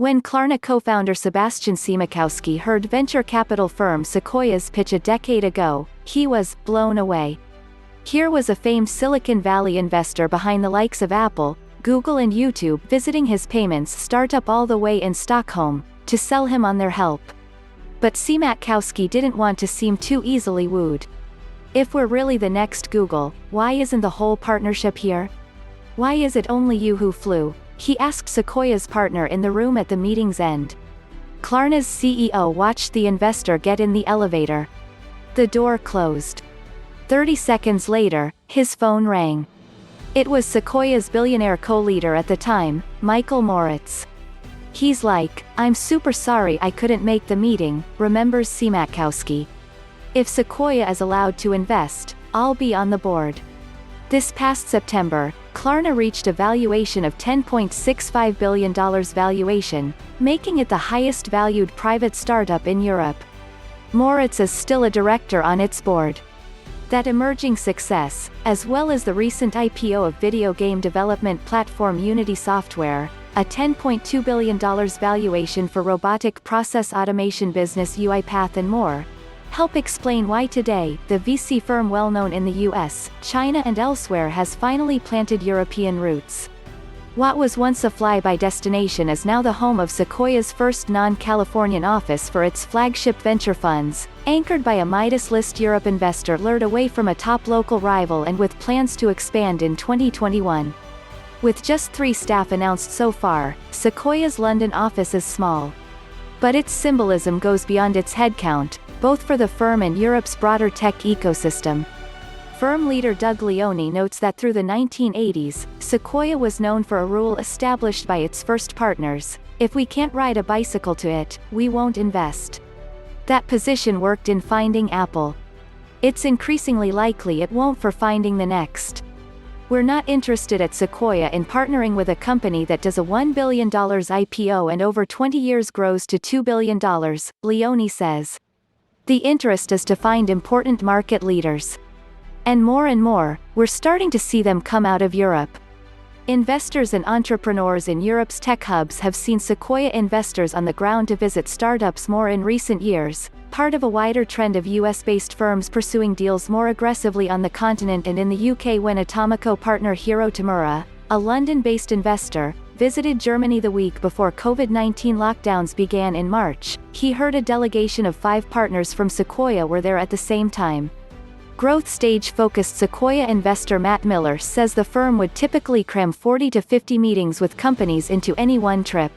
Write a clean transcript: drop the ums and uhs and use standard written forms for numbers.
When Klarna co-founder Sebastian Siemiatkowski heard venture capital firm Sequoia's pitch a decade ago, he was blown away. Here was a famed Silicon Valley investor behind the likes of Apple, Google and YouTube visiting his payments startup all the way in Stockholm, to sell him on their help. But Siematkowski didn't want to seem too easily wooed. If we're really the next Google, why isn't the whole partnership here? Why is it only you who flew? He asked Sequoia's partner in the room at the meeting's end. Klarna's CEO watched the investor get in the elevator. The door closed. 30 seconds later, his phone rang. It was Sequoia's billionaire co-leader at the time, Moritz. He's like, "I'm super sorry I couldn't make the meeting," remembers Siematkowski. "If Sequoia is allowed to invest, I'll be on the board." This past September, Klarna reached a valuation of $10.65 billion valuation, making it the highest valued private startup in Europe. Moritz is still a director on its board. That emerging success, as well as the recent IPO of video game development platform Unity Software, a $10.2 billion valuation for robotic process automation business UiPath and more, help explain why today, the VC firm well known in the US, China and elsewhere has finally planted European roots. What was once a fly-by destination is now the home of Sequoia's first non-Californian office for its flagship venture funds, anchored by a Midas List Europe investor lured away from a top local rival and with plans to expand in 2021. With just 3 staff announced so far, Sequoia's London office is small. But its symbolism goes beyond its headcount, both for the firm and Europe's broader tech ecosystem. Firm leader Doug Leone notes that through the 1980s, Sequoia was known for a rule established by its first partners: if we can't ride a bicycle to it, we won't invest. That position worked in finding Apple. It's increasingly likely it won't for finding the next. "We're not interested at Sequoia in partnering with a company that does a $1 billion IPO and over 20 years grows to $2 billion, Leone says. The interest is to find important market leaders. And more, we're starting to see them come out of Europe." Investors and entrepreneurs in Europe's tech hubs have seen Sequoia investors on the ground to visit startups more in recent years, part of a wider trend of US-based firms pursuing deals more aggressively on the continent and in the UK when Atomico partner Hiro Tamura, a London-based investor, visited Germany the week before COVID-19 lockdowns began in March. He heard a delegation of 5 partners from Sequoia were there at the same time. Growth stage-focused Sequoia investor Matt Miller says the firm would typically cram 40 to 50 meetings with companies into any one trip.